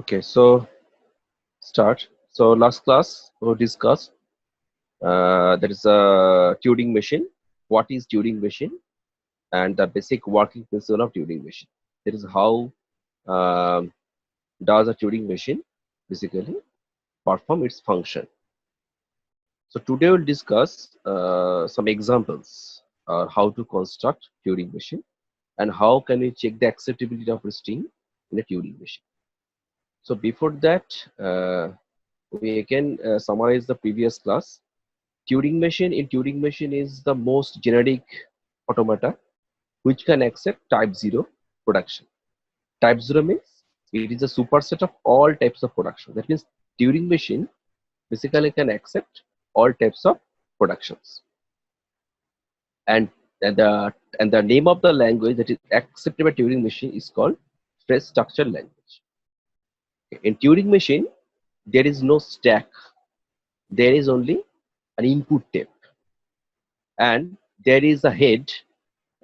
Okay, so start. So last class we discussed that is a Turing machine. What is Turing machine and the basic working principle of Turing machine. That is how um, does a Turing machine basically perform its function. So today we'll discuss some examples how to construct Turing machine and how can we check the acceptability of a string in a Turing machine. So before that, we can summarize the previous class. Turing machine is the most generic automata which can accept type 0 production. Type 0 means it is a superset of all types of production. That means Turing machine basically can accept all types of productions. And, and the and the name of the language that is accepted by Turing machine is called phrase structured language. In Turing machine, there is no stack. There is only an input tape, and there is a head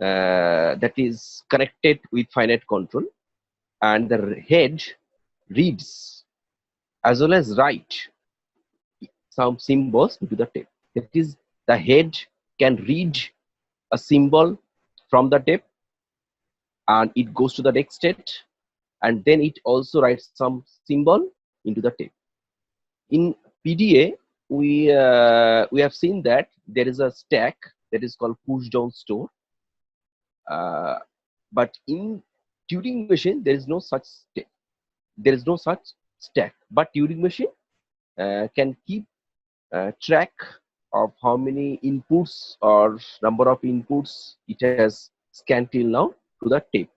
that is connected with finite control, and the head reads as well as write some symbols into the tape. That is, the head can read a symbol from the tape and it goes to the next state, and then it also writes some symbol into the tape. In PDA, we have seen that there is a stack that is called push down store, uh, but in Turing machine there is no such there is no such stack. But Turing machine can keep track of how many inputs or number of inputs it has scanned till now to the tape,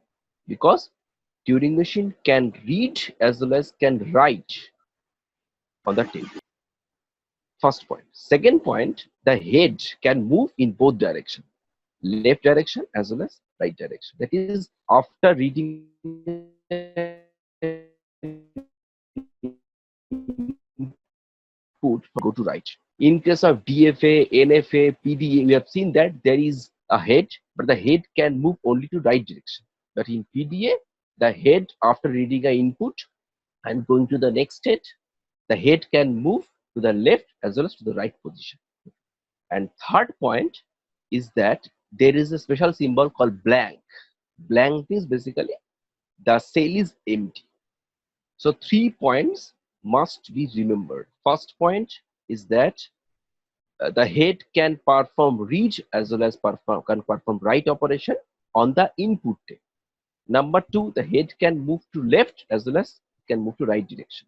because Turing machine can read as well as can write on the tape. First point. Second point, the head can move in both directions, left direction as well as right direction. That is, after reading input go to right. In case of DFA, NFA, PDA, we have seen that there is a head, but the head can move only to right direction. But in PDA, the head, after reading an input and going to the next state, the head can move to the left as well as to the right position. And third point is that there is a special symbol called blank. Blank is basically the cell is empty. So 3 points must be remembered. First point is that the head can perform read as well as can perform write operation on the input tape. Number 2, the head can move to left as well as can move to right direction.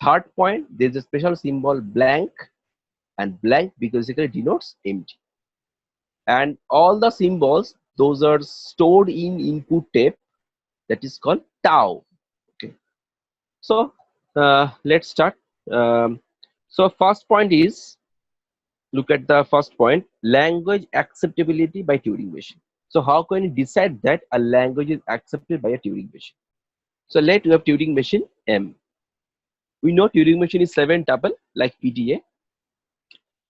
Third point, there is a special symbol blank, and blank basically denotes empty. And all the symbols, those are stored in input tape, that is called tau. Okay, so let's start. So first point is, look at the first point, language acceptability by Turing machine. So how can you decide that a language is accepted by a Turing machine? So let you have Turing machine M. We know Turing machine is 7 tuple like PDA.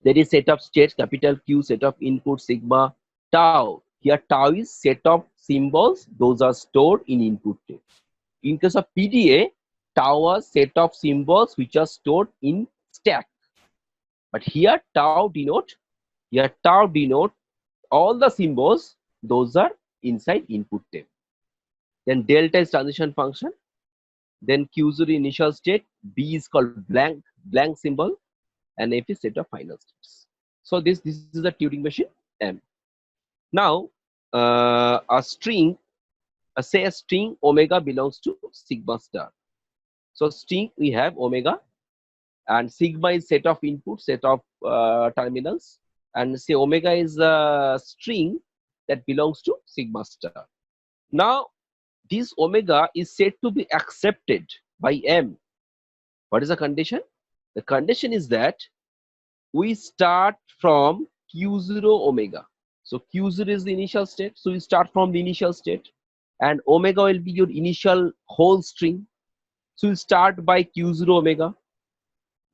There is set of states, capital Q, set of input, sigma, tau. Here tau is set of symbols, those are stored in input tape. In case of PDA, tau is set of symbols which are stored in stack. But here tau denote all the symbols, those are inside input tape. Then delta is transition function. Then Q0 initial state, B is called blank symbol, and F is set of final states. So this is the Turing machine M. Now a string, say a string omega belongs to sigma star. So string we have omega, and sigma is set of input, set of terminals, and say omega is a string that belongs to sigma star. Now this omega is said to be accepted by M. What is the condition? The condition is that we start from Q0 omega. So Q0 is the initial state, so we start from the initial state, and omega will be your initial whole string. So we start by Q0 omega,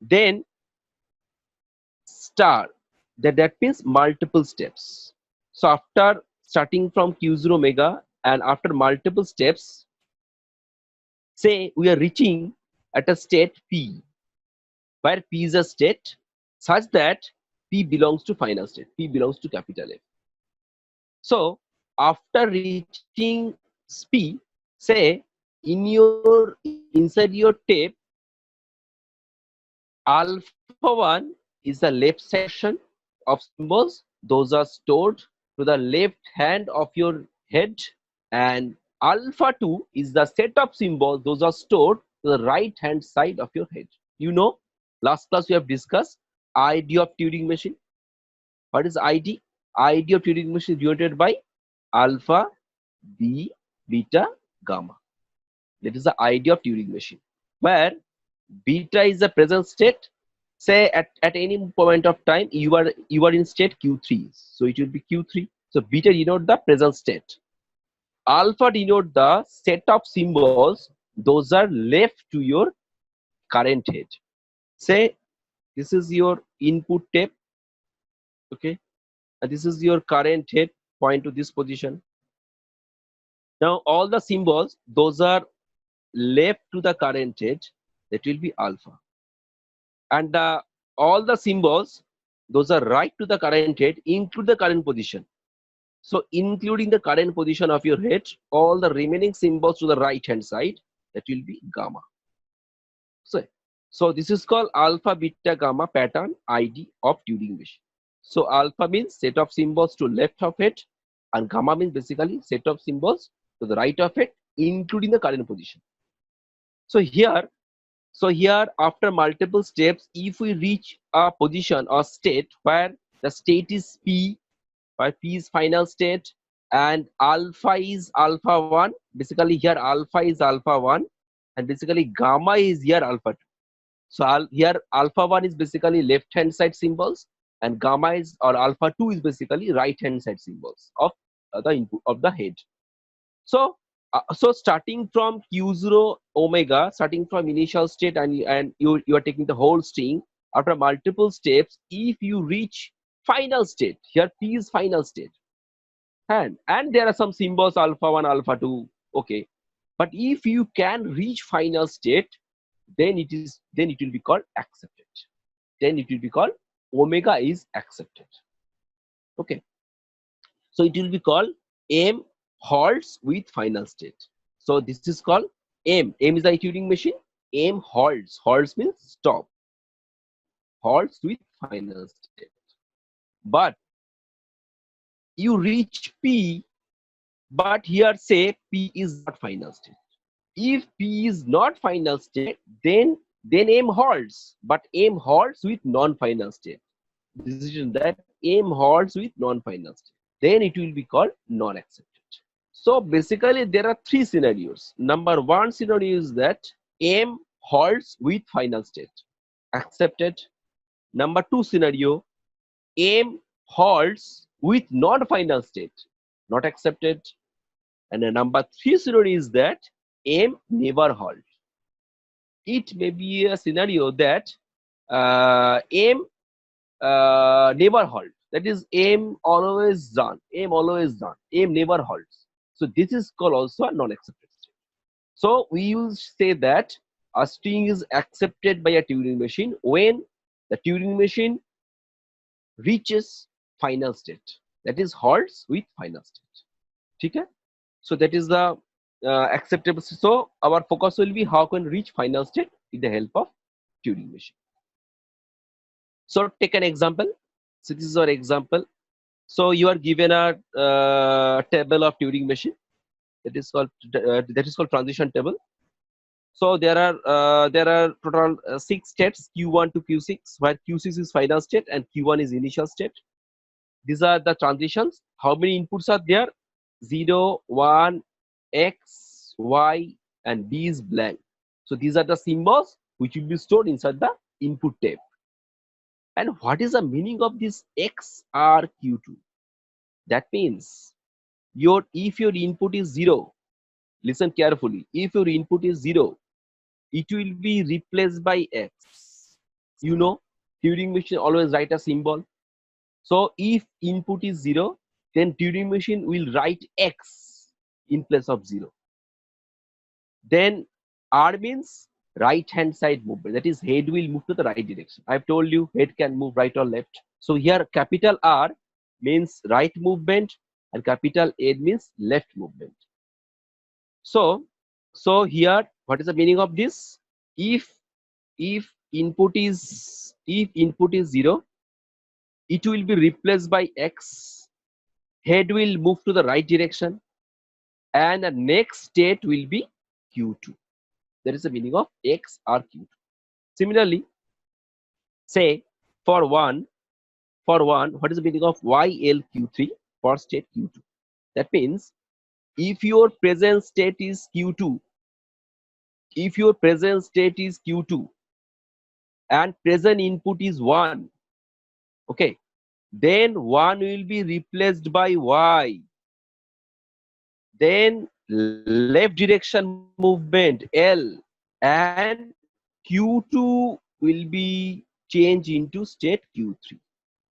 then star, that means multiple steps. So after starting from Q0 omega and after multiple steps, Say we are reaching at a state P, where P is a state such that P belongs to final state, P belongs to capital F. So after reaching P, say inside your tape, alpha 1 is the left side portion of symbols. Those are stored to the left hand of your head, and alpha 2 is the set of symbols. Those are stored to the right hand side of your head. You know, last class we have discussed ID of Turing machine. What is ID? ID of Turing machine is denoted by alpha, B, beta, gamma. That is the ID of Turing machine, where beta is the present state. Say at any point of time you are in state Q3, so it will be Q3. So beta denote the present state. Alpha denote the set of symbols. Those are left to your current head. Say this is your input tape, okay, and this is your current head. Point to this position. Now all the symbols, those are left to the current head. That will be alpha, and all the symbols, those are right to the current head, include the current position. So including the current position of your head, all the remaining symbols to the right hand side, that will be gamma. So this is called alpha beta gamma pattern ID of Turing machine. So alpha means set of symbols to left of it, and gamma means basically set of symbols to the right of it, including the current position. So here after multiple steps, if we reach a position or state where the state is P, where P is final state and alpha is alpha 1, basically here alpha is alpha 1 and basically gamma is here alpha 2. So here alpha 1 is basically left hand side symbols, and gamma is, or alpha 2 is basically right hand side symbols of the input of the head. So starting from Q0 omega, starting from initial state, and you are taking the whole string. After multiple steps, if you reach final state, here P is final state, and there are some symbols alpha 1, alpha 2, okay. But if you can reach final state, then it will be called accepted. Then it will be called omega is accepted. Okay. So it will be called M halts with final state. So this is called M. M is the Turing machine. M halts. Halts means stop. Halts with final state. But you reach P, but here say P is not final state. If P is not final state, then M halts. But M halts with non-final state. Decision that M halts with non-final state. Then it will be called non-accepted. So basically there are three scenarios. Number one scenario is that M halts with final state, accepted. Number two scenario, M halts with non-final state, not accepted. And the number three scenario is that M never halt. It may be a scenario that M never halt. That is M always done. M always done. M never halts. So this is called also a non-accepted state. So we will say that a string is accepted by a Turing machine when the Turing machine reaches final state. That is halts with final state. Okay? So that is the acceptable. So our focus will be how can reach final state with the help of Turing machine. So take an example. So this is our example. So you are given a table of Turing machine that is called transition table. So there are total 6 states Q1 to Q6, where Q6 is final state and Q1 is initial state. These are the transitions. How many inputs are there? 0, 1, X, Y, and B is blank. So these are the symbols which will be stored inside the input tape. And what is the meaning of this XRQ2? That means if your input is 0, listen carefully. If your input is 0, it will be replaced by X. You know, Turing machine always write a symbol. So if input is 0, then Turing machine will write X in place of 0. Then R means right hand side movement. That is, head will move to the right direction. I've told you head can move right or left. So here capital R means right movement and capital A means left movement. So, here what is the meaning of this? If input is 0, it will be replaced by X. Head will move to the right direction, and the next state will be Q2. That is the meaning of X or Q2. Similarly, say for one, what is the meaning of YLQ3 for state Q2? That means if your present state is Q2, and present input is 1, okay, then 1 will be replaced by Y. Then left direction movement L, and Q2 will be changed into state Q3.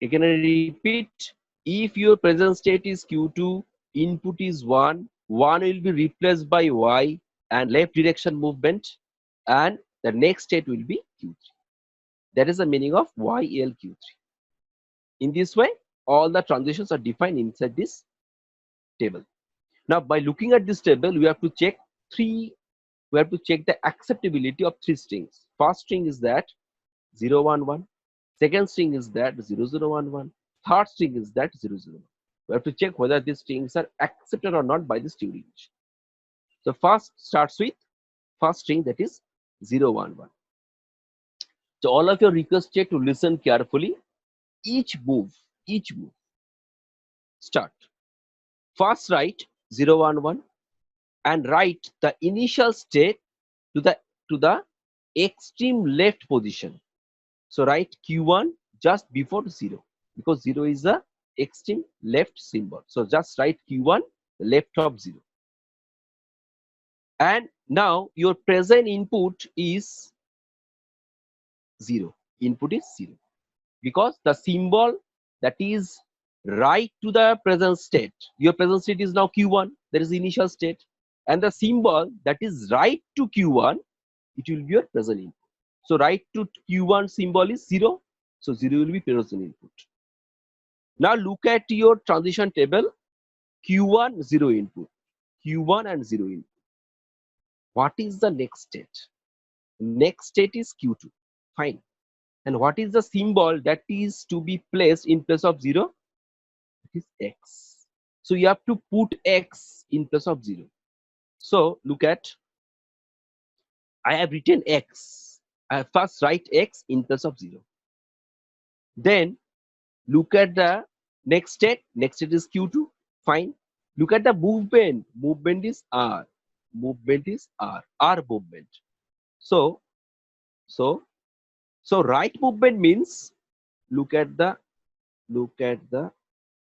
Again I repeat, if your present state is Q2, input is 1, 1 will be replaced by Y and left direction movement, and the next state will be Q3. That is the meaning of YLQ3. In this way, all the transitions are defined inside this table. Now, by looking at this table, we have to check the acceptability of 3 strings. First string is that 011, second string is that 0011, third string is that 001. We have to check whether these strings are accepted or not by this Turing machine. So first starts with first string, that is 011. So all of you are requested to listen carefully. Each move. Start. First write 011 and write the initial state to the extreme left position. So write Q1 just before 0, because 0 is the extreme left symbol. So just write Q1 left of 0. And now your present input is 0. Input is 0, because the symbol that is right to the present state, your present state is now Q1, that is the initial state, and the symbol that is right to Q1, it will be your present input. So right to Q1 symbol is 0, so 0 will be present input. Now look at your transition table. Q1 0 input, Q1 and 0 input. What is the next state? Next state is Q2. Fine. And what is the symbol that is to be placed in place of 0? It is X. So you have to put X in place of 0. So look at, I have written X. I first write X in place of 0. Then look at the next state. Next state is Q2. Fine. Look at the movement. Movement is R. Movement is R. R movement. So right movement means, look at the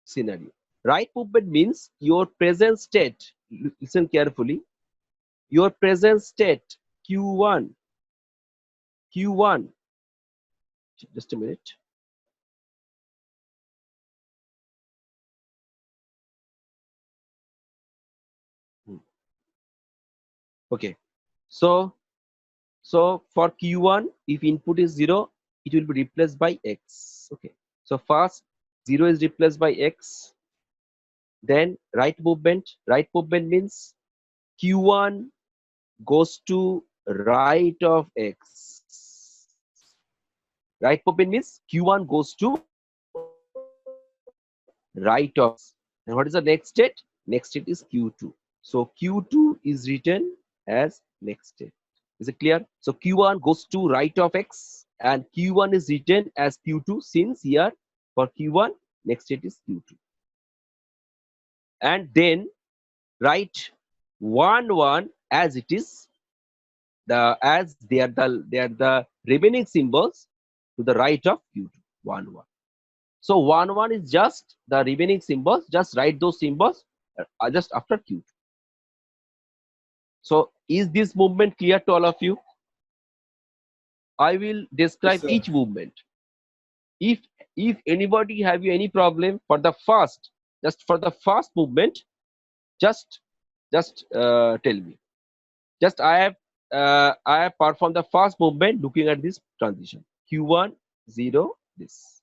scenario. Right movement means your present state. Listen carefully. Your present state Q1. Just a minute. Okay. So for Q1, if input is 0, it will be replaced by X. Okay. So first 0 is replaced by X. Then right movement. Right movement means Q1 goes to right of X. Right movement means Q1 goes to right of X. And what is the next state? Next state is Q2. So Q2 is written as next state. Is it clear? So Q1 goes to right of X, and Q1 is written as Q2, since here for Q1 next state is Q2. And then write 1 as it is, as they are the remaining symbols to the right of Q2. 1. So 1 is just the remaining symbols. Just write those symbols just after Q2. So is this movement clear to all of you? I will describe each movement. If anybody have any problem for the first, movement, just tell me. Just I have I perform the first movement looking at this transition. Q1, 0, this.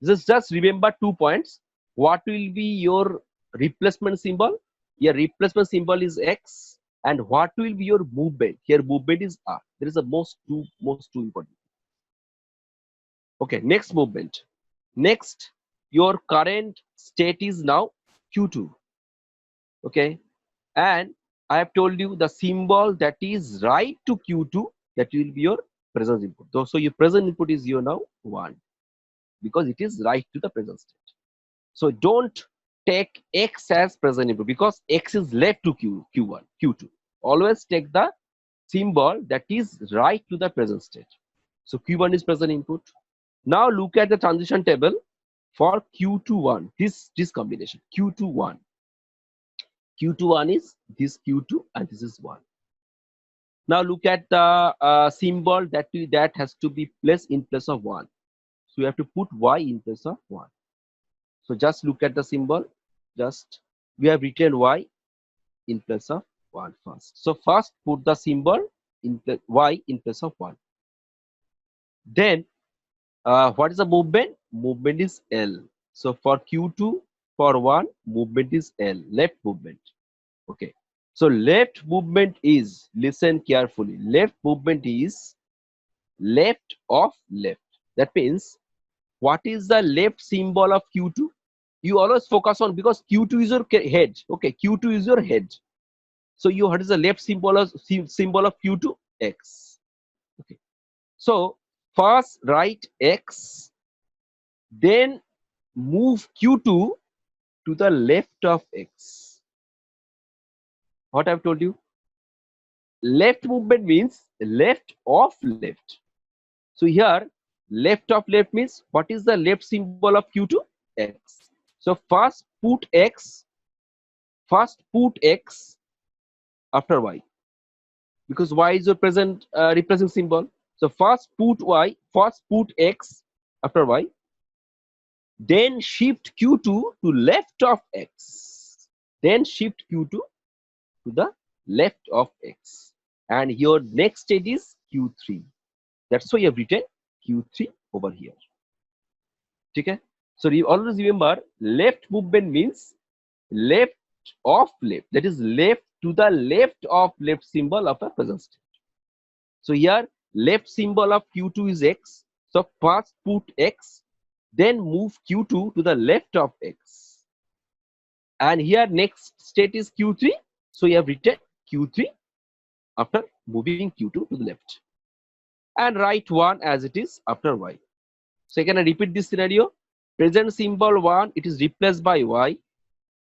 Just remember 2 points. What will be your replacement symbol? Your replacement symbol is X. And what will be your movement? Here movement is R. There is a most two important. Okay, next movement. Next, your current state is now Q2. Okay, and I have told you the symbol that is right to Q2, that will be your present input. So your present input is your now 1, because it is right to the present state. So don't take X as present input, because X is left to Q1, Q2. Always take the symbol that is right to the present state. So Q1 is present input. Now look at the transition table for Q21, this combination, Q21. Q21 is this Q2 and this is 1. Now look at the symbol that has to be placed in place of 1. So you have to put Y in place of 1. So just look at the symbol. Just we have written Y in place of 1 first. So first put the symbol in Y in place of 1. Then what is the movement? Movement is L. So for Q2, for 1, movement is L, left movement. Okay. So left movement is, listen carefully, left movement is left of left. That means, what is the left symbol of Q2? You always focus on, because Q2 is your head. Okay, Q2 is your head. So what is the left symbol of Q2? X. Okay. So first write X, then move Q2 to the left of X. What I've told you? Left movement means left of left. So here, left of left means, what is the left symbol of Q2? X. So first put X after Y, because Y is your present replacing symbol. So first put X after Y, then shift Q2 to left of X, then shift Q2 to the left of X, and your next stage is Q3. That's why you have written Q3 over here. Okay? So you always remember, left movement means left of left, that is left to the left of left symbol of a present state. So here left symbol of Q2 is X. So first put X, then move Q2 to the left of X, and here next state is Q3. So you have written Q3 after moving Q2 to the left, and write 1 as it is after Y. So can I repeat this scenario? Present symbol 1, it is replaced by Y.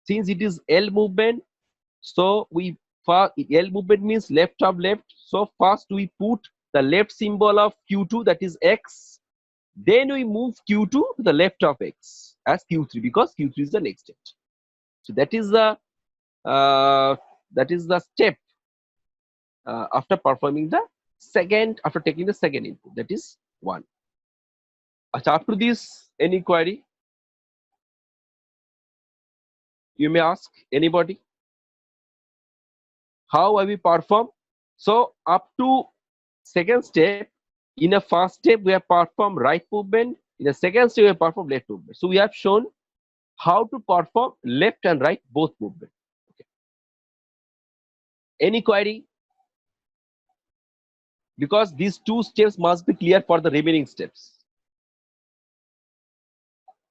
Since it is L movement, so L movement means left of left. So first we put the left symbol of Q2, that is X. Then we move Q2 to the left of X as Q3, because Q3 is the next state. So that is the step after performing the second, after taking the second input, that is 1. Up to this, any query? You may ask anybody. How have we performed? So up to second step, in a first step we have performed right movement, in the second step we have performed left movement. So we have shown how to perform left and right both movement. Okay. Any query? Because these 2 steps must be clear for the remaining steps.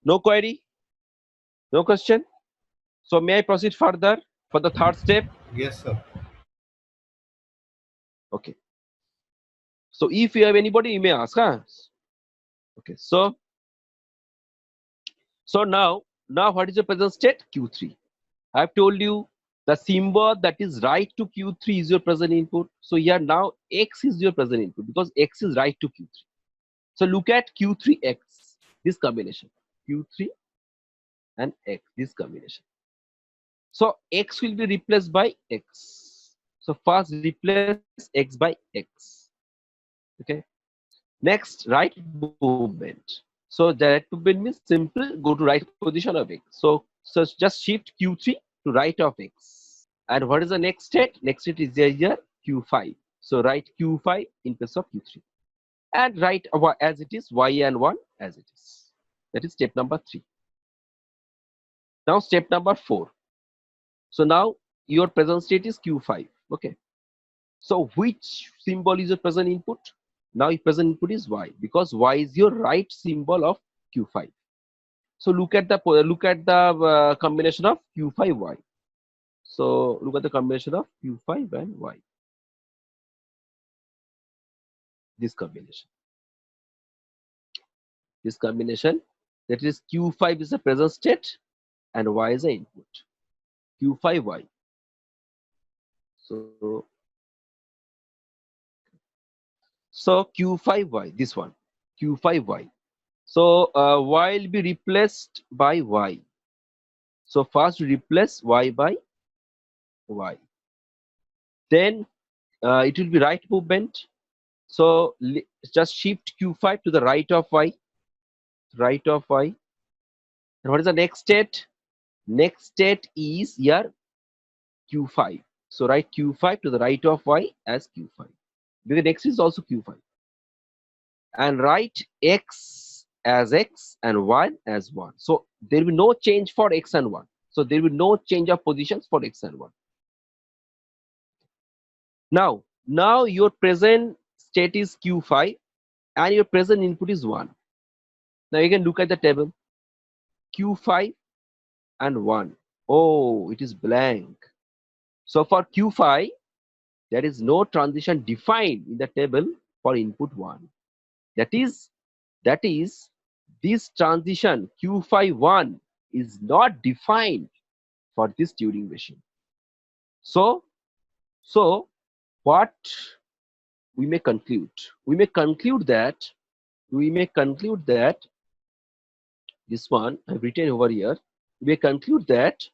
No query? No question? So may I proceed further for the third step? Yes, sir. Okay. So if you have anybody, you may ask. Huh? Okay. So now what is your present state? Q3. I have told you the symbol that is right to Q3 is your present input. So here now X is your present input, because X is right to Q3. So look at Q3X, this combination, Q3 and X, this combination. So X will be replaced by X. So first replace X by X. Okay. Next, right movement. So the right movement means simple, go to right position of X. So just shift Q3 to right of X. And what is the next state? Next state is here Q5. So write Q5 in place of Q3 and write as it is Y and 1 as it is. That is step number 3. Now step number 4. So now your present state is Q5. Okay. So which symbol is your present input? Now your present input is Y because Y is your right symbol of Q5. So look at the combination of Q5Y. So look at the combination of Q5 and Y. This combination. This combination, that is Q5 is the present state and Y is the input. Q5Y. So Q5Y, this one, Q5Y. So Y will be replaced by Y. So first we replace Y by Y. Then it will be right movement. So just shift Q5 to the right of Y. Right of Y. And what is the next state? Next state is here Q5. So write Q5 to the right of Y as Q5. Because next is also Q5. And write X as X and Y as 1. So there will be no change for X and 1. So there will be no change of positions for X and 1. Now your present state is Q5 and your present input is 1. Now you can look at the table. Q5 and 1. Oh, it is blank. So for Q5, there is no transition defined in the table for input 1. That is this transition Q5 1 is not defined for this Turing machine. So what we may conclude? We may conclude that this one I've written over here. We may conclude that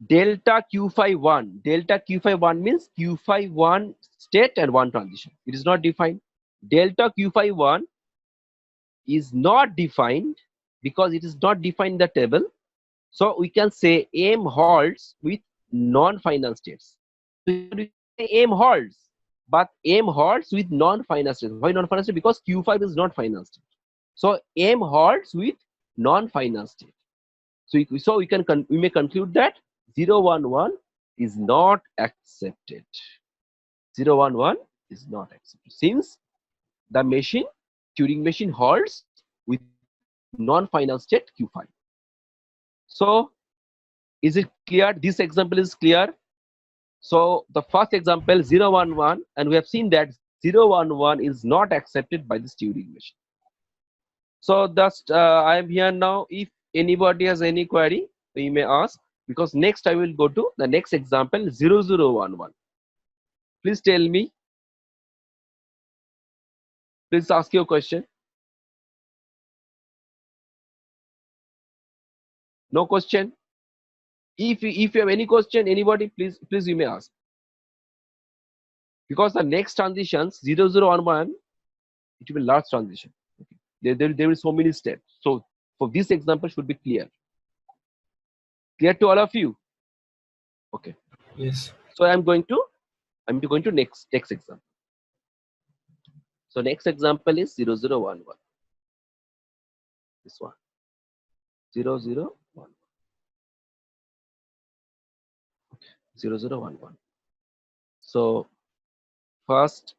delta Q5 1 means Q5 1 state and 1 transition. It is not defined. Delta Q5 1 is not defined because it is not defined in the table. So we can say M halts with non-final states. So we say M halts, but M halts with non-final states. Why non-final state? Because Q5 is not final state. So M halts with non-final state. So we may conclude that 011 is not accepted. 011 is not accepted since the machine Turing machine halts with non-final state Q5. So is it clear? This example is clear. So the first example 011, and we have seen that 011 is not accepted by this Turing machine. So thus I am here now. If anybody has any query, we may ask, because next I will go to the next example 0011. Please tell me. Please ask your question. No question? If you have any question, anybody, please you may ask. Because the next transitions 0011, it will be large transition. Okay. There will so many steps. So for this example should be clear. Clear to all of you? Okay. Yes. So I'm going to next example. So next example is 0011. This one. 0011. 0011. So first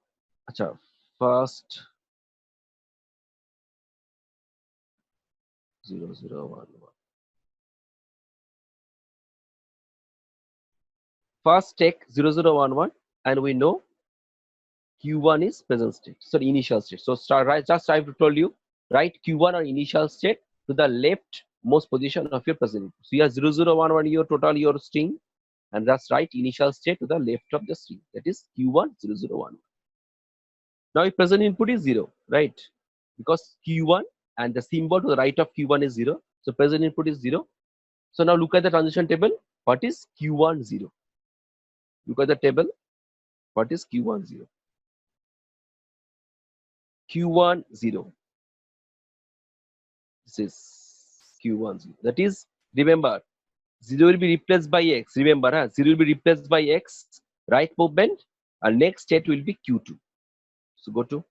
0011. First take 0011 and we know Q1 is present state, so initial state. So start right, just I've told you, write Q1 or initial state to the left most position of your present input. So you have 0011 your total your string, and that's right initial state to the left of the string, that is Q1 0011. Now your present input is 0, right? Because Q1 and the symbol to the right of Q1 is 0, so present input is 0. So now look at the transition table. What is Q1 0? Look at the table. What is Q1 0? Q1 0. This is Q1 0. That is, remember, 0 will be replaced by X. Remember, 0 will be replaced by X. right movement, and next state will be Q2. So go to.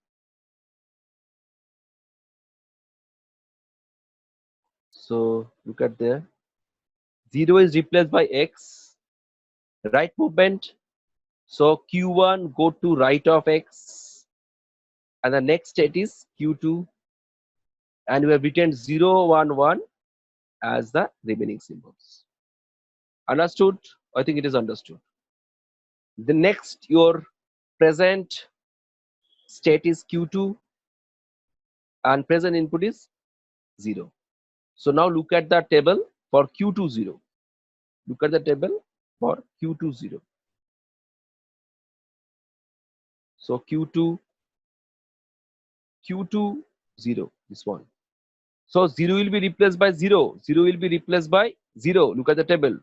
So look at there. 0 is replaced by X, right movement. So Q1 go to right of X, and the next state is Q2, and we have written 0, 1, 1 as the remaining symbols. Understood? I think it is understood. The next, your present state is Q2 and present input is 0. So now look at the table for Q2 0. Look at the table for Q2 0. So Q2 0, this one. So 0 will be replaced by 0. 0 will be replaced by 0. Look at the table.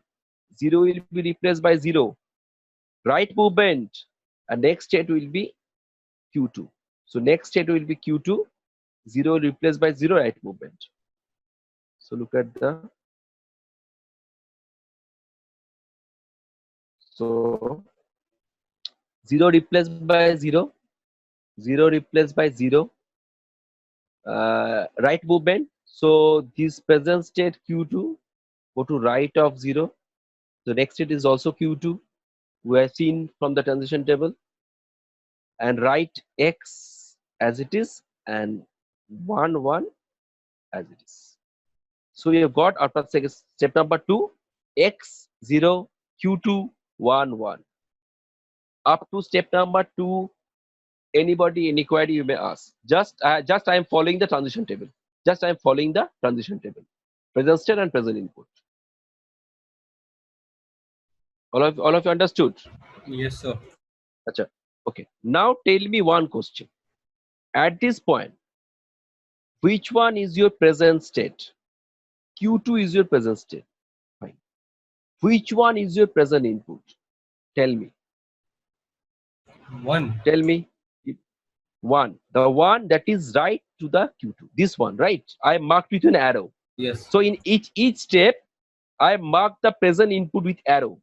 0 will be replaced by 0. Right movement, and next state will be Q2. So next state will be Q2. 0 replaced by 0, right movement. So look at the. So 0 replaced by 0. 0 replaced by 0. Right movement. So this present state Q2 go to right of 0. The next state is also Q2. We have seen from the transition table, and write X as it is and 1 1 as it is. So we have got after step number 2, X 0 Q2 1 1. Up to step number 2, anybody any query you may ask. Just I am following the transition table. Just I am following the transition table. Present state and present input. All of you understood? Yes, sir. Achha. Okay. Now tell me one question. At this point, which one is your present state? Q2 is your present state. Fine. Which one is your present input? Tell me. 1. Tell me. 1. The one that is right to the Q2. This one, right? I marked with an arrow. Yes. So in each step, I mark the present input with arrow.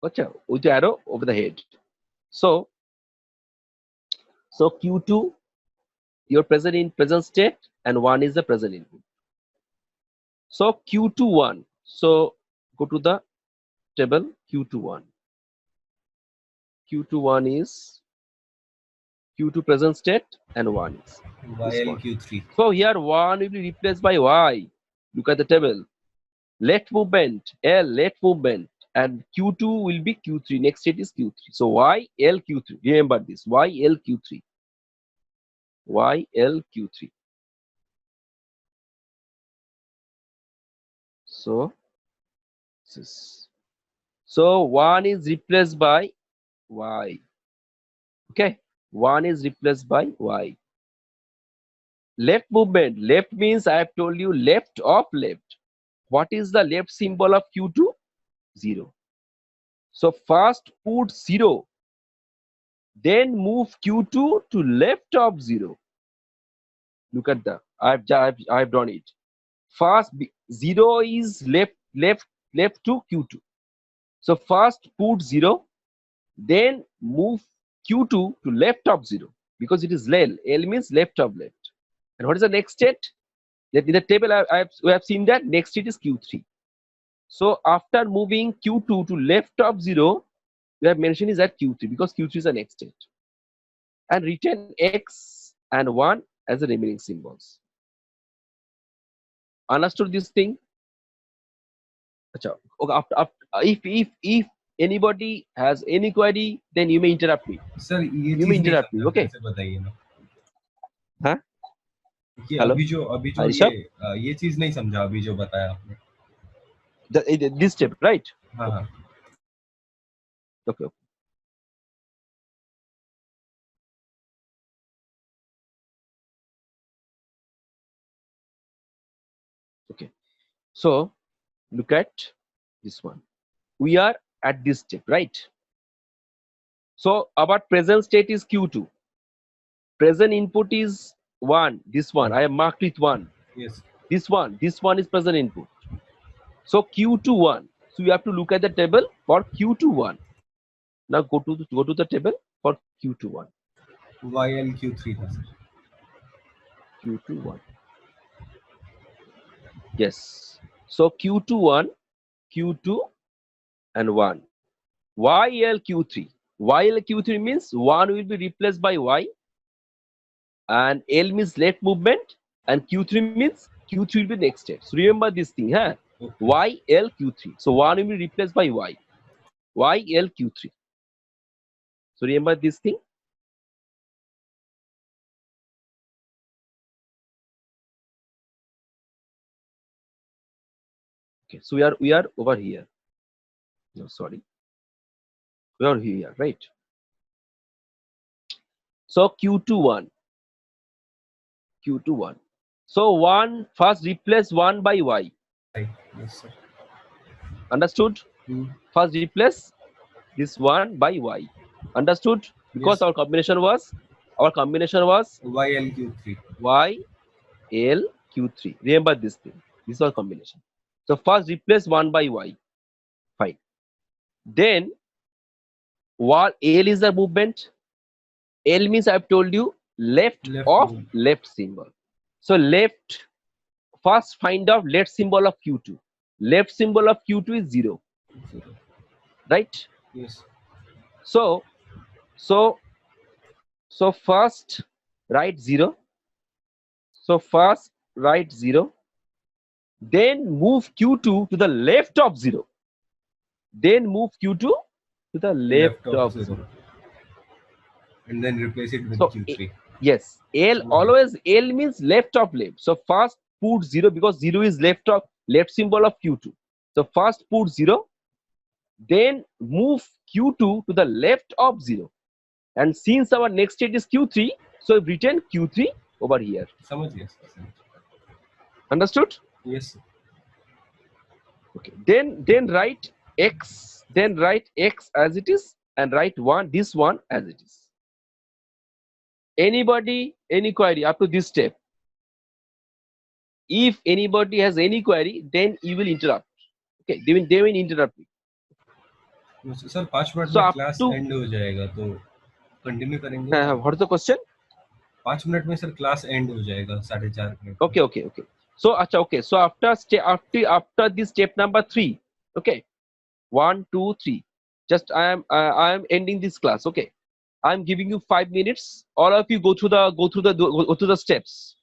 Achha, with the arrow over the head. So Q2, your present state, and 1 is the present input. So Q2 1. So go to the table Q2 1. Q2 1 is Q2 present state, and 1 is this one. YLQ3. So here 1 will be replaced by Y. Look at the table. Left movement, L, left movement, and Q2 will be Q3. Next state is Q3. So Y, L, Q3. Remember this. Y, L, Q3. Y, L, Q3. So, this. So 1 is replaced by Y. Okay. 1 is replaced by Y. Left movement. Left means I have told you left of left. What is the left symbol of Q2? 0. So first put 0. Then move Q2 to left of 0. Look at that. I've done it. First 0 is left to Q2. So first put 0. Then move Q2 to left of 0 because it is L. L means left of left. And what is the next state? In the table we have seen that next state is Q3. So after moving Q2 to left of 0, we have mentioned is at Q3 because Q3 is the next state. And return X and 1 as the remaining symbols. Understood this thing? Okay, if anybody has any query, then you may interrupt me. Sir ये You may चीज नहीं interrupt me, समझा, okay? फिर से बताइए ना Huh? कि Hello? अभी जो Rishabh? ये चीज नहीं समझा अभी जो बताया आपने. This step, right? हाँ हाँ. Okay. Okay. So look at this one. We are at this step, right? So our present state is Q2. Present input is 1. This one I have marked with 1. Yes. This one is present input. So Q2 1. So you have to look at the table for Q2 1. Now go to the table for Q21. YL Q3 था sir. Q21. Yes. So Q21, Q2, and 1. YL Q3. YL Q3 means 1 will be replaced by Y, and L means left movement, and Q3 means Q3 will be next step. So remember this thing, huh? Okay. YL Q3. So 1 will be replaced by Y. YL Q3. So remember this thing. Okay, so we are over here. No, sorry. We are here, right? So Q21. Q21. So 1 first replace 1 by Y. Right. Yes sir. Understood? First replace this 1 by Y. Understood? Because Yes. our combination was YL Q3. Y L Q3. Remember this thing. This is our combination. So first replace 1 by Y. Fine. Then what L is the movement. L means I've told you left of move. left symbol. So left, first find out left symbol of Q2. Left symbol of Q2 is 0. Right? Yes. So first write 0. So first write 0. Then move Q2 to the left of 0. Then move Q2 to the left of 0. And then replace it with So Q3. yes, L always L means left of left. So first put 0 because 0 is left symbol of Q2. So first put 0, then move Q2 to the left of 0. And since our next state is Q3, so we've written Q3 over here. समझ गया sir. Understood? Yes sir. Okay. Then write X. Then write X as it is, and write this one as it is. Anybody, any query up to this step? If anybody has any query, then you will interrupt. Okay, they will interrupt me. Sir 5 minute So में up class to and हो जाएगा तो continue करेंगे. what is the question? 5 minute में sir class and हो जाएगा 4:30 minute. Okay. So acha, okay. So after this step number 3, okay, 1, 2, 3. Just I am ending this class. Okay, I am giving you 5 minutes. All of you go through the steps.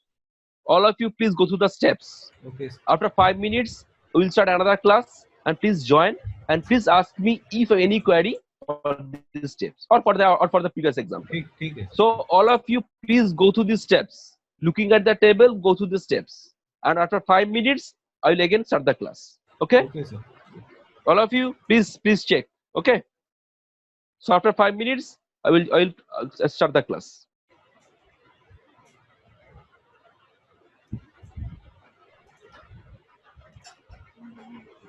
All of you please go through the steps. Okay sir. After 5 minutes, we will start another class, and please join and please ask me if any query for these steps or for the previous example. ठीक है. So all of you please go through these steps. Looking at the table, go through the steps. And after 5 minutes, I will again start the class. Okay? Okay sir. All of you please check. Okay? So after 5 minutes, I will start the class.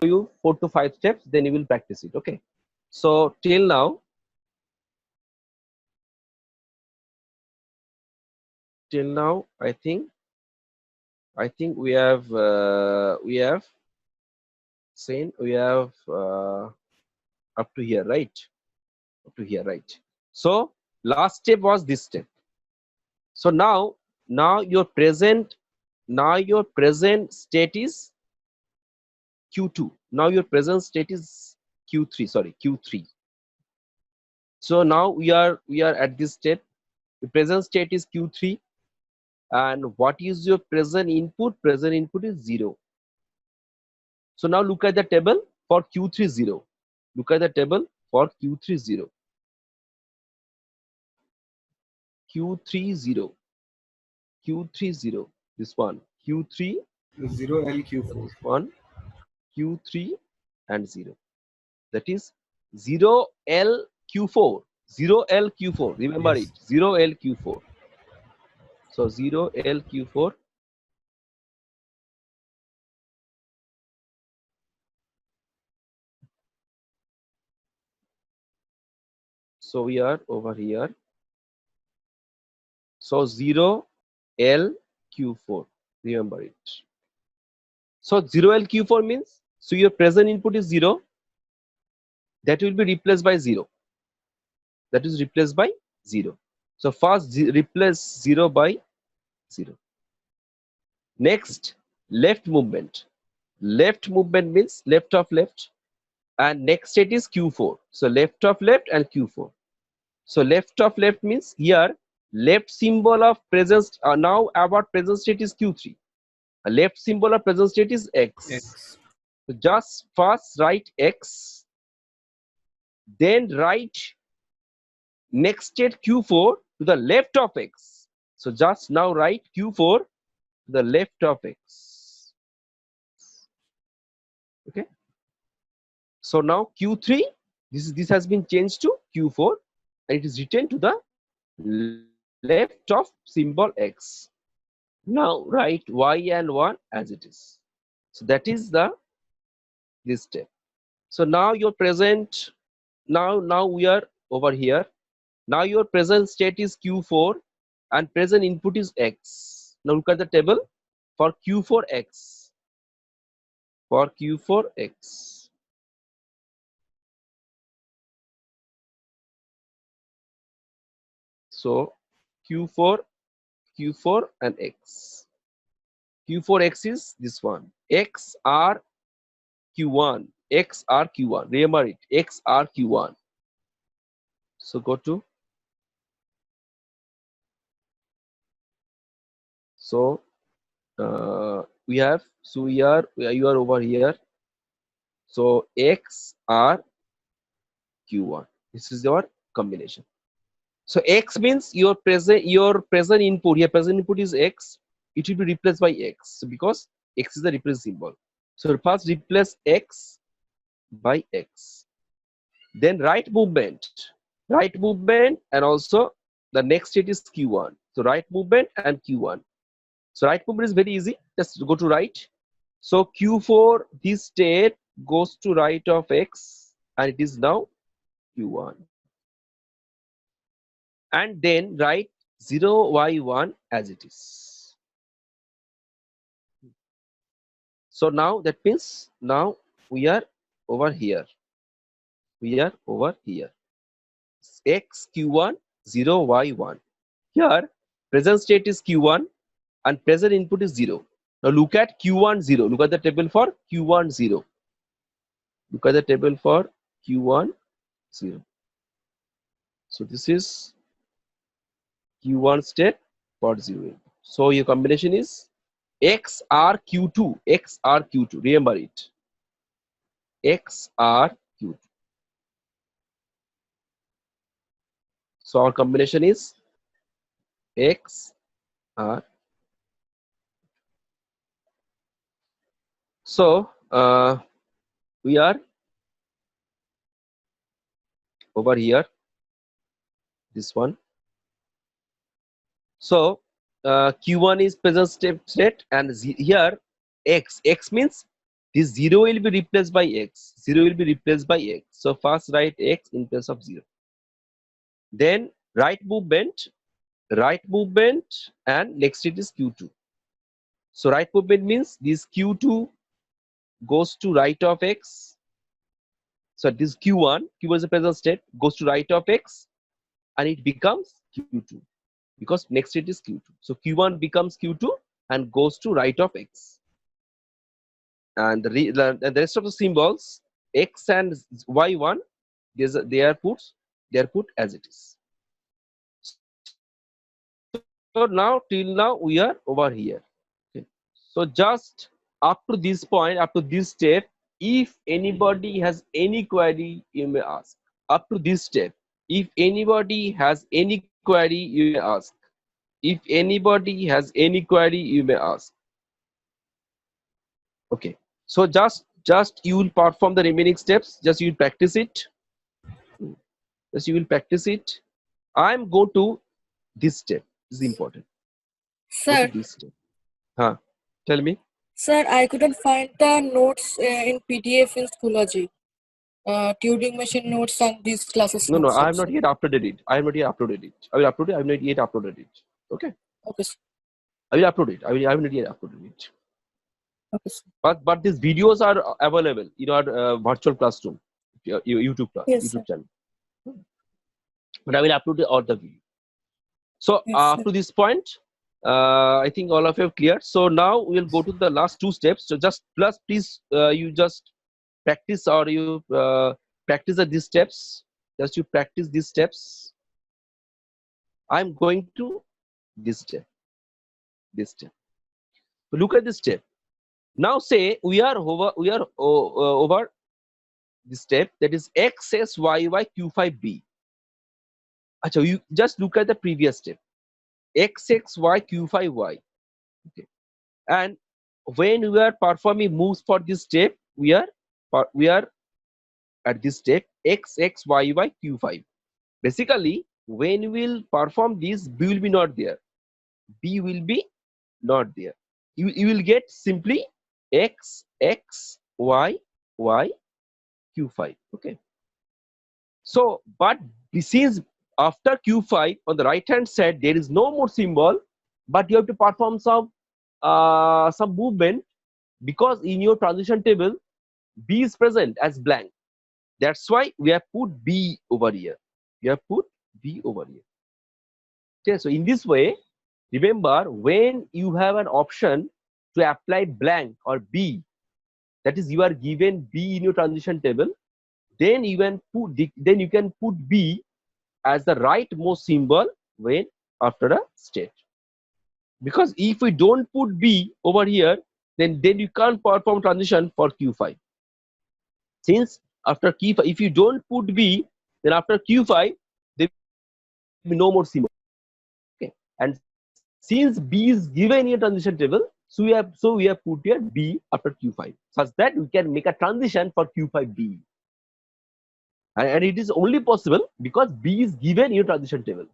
You 4 to 5 steps, then you will practice it. Okay? So till now, I think we have seen, we have up to here, right? Up to here, right? So last step was this step. So now your present state is Q2. Now your present state is Q3. Sorry, Q3. So now we are at this step. The present state is Q3. And what is your present input? Present input is 0. So now look at the table for Q3 0. Look at the table for Q3 0. Q3 0. Q3 0. This one. Q3 0 L Q4. This one. Q3 and 0. That is 0 L Q4. 0 L Q4. Remember Yes. it. 0 L Q4. So 0 L Q4. So we are over here. So 0 L Q4. Remember it. So 0 L Q4 means, so your present input is 0. That will be replaced by 0. that is replaced by 0. So first replace 0 by 0. Next, left movement. Left movement means left of left, and next state is Q4. So left of left and Q4. So left of left means here left symbol of present, now about present state is Q3. Left symbol of present state is X. X. So just first write X, then write next state Q4 to the left of X. So just now write Q4 to the left of X. Okay. So now Q3, this has been changed to Q4, and it is written to the left of symbol X. Now write Y and 1 as it is. So that is this step. So now your present, now we are over here. Now your present state is Q4 and present input is X. Now look at the table for Q4X. For Q4X. So Q4 and X. Q4X is this one. X R Q1. X R Q1. Remember it. X R Q1. So go to. So we have. So you are over here. So X R Q1. This is your combination. So X means your present input. Here present input is X. It will be replaced by X because X is the replace symbol. So first replace X by X. Then right movement, and also the next state is Q1. So right movement and Q1. So right movement is very easy. Just go to right. So Q4, this state goes to right of X, and it is now Q1. And then write 0Y1 as it is. So now that means now we are over here. We are over here. X Q1 0Y1. Here present state is Q1 and present input is 0. Now look at Q1 0. Look at the table for Q1 0. Look at the table for Q1 0. So this is Q1 state for 0. So your combination is XRQ2. XRQ2. Remember it. XRQ2. So our combination is XR. So we are over here. This one. So Q1 is present state, and here X means this 0 will be replaced by X. 0 will be replaced by X. So first write X in place of 0. Then right movement, and next state is Q2. So right movement means this Q2 goes to right of X. So this Q1 is the present state, goes to right of X, and it becomes Q2 because next state is Q2. So Q1 becomes Q2 and goes to right of X. And the rest of the symbols X and Y1, they are put as it is. So now till now we are over here. Okay. So just up to this point, up to this step, if anybody has any query, you may ask. Up to this step, if anybody has any query, you may ask. If anybody has any query, you may ask. Okay. So just you will perform the remaining steps. Just you will practice it. Just you will practice it. I'm go to this step. This is important. Sir, This step. Tell me. sir, I couldn't find the notes in PDF in Schoology. Turing machine notes and these classes No, notes. I have not yet uploaded it. I have not yet uploaded it. I will upload it. I have not yet uploaded it. Okay. Okay, sir. I will upload it. I have not yet uploaded it. Okay, sir. But these videos are available in our virtual classroom, your YouTube class, Yes, YouTube sir. channel. but I will upload all the video. So Yes, up sir. to this point, I think all of you have cleared. So now we will go to the last two steps. So just please you just practice, or you practice these steps. Just you practice these steps. I'm going to this step. This step. So look at this step. Now say we are over this step, that is XSYY Q5B. So you just look at the previous step, XXY Q5Y. Okay. And when we are performing moves for this step, we are at this step XXYY Q5. Basically, when we will perform this, B will be not there. B will be not there. You will get simply X X Y Y Q5. Okay. So, but this is after Q5 on the right hand side, there is no more symbol, but you have to perform some movement, because in your transition table B is present as blank. That's why we have put B over here. We have put B over here. Okay, so in this way, remember, when you have an option to apply blank or B, that is you are given B in your transition table, then you can put B as the rightmost symbol when after a state. Because if we don't put B over here, then you can't perform transition for Q5. Since after Q5, if you don't put B, then after Q5 there will be no more symbol. Okay, and since B is given in a transition table, so we have put here B after Q5, such that we can make a transition for Q5B. And it is only possible because B is given in a transition table.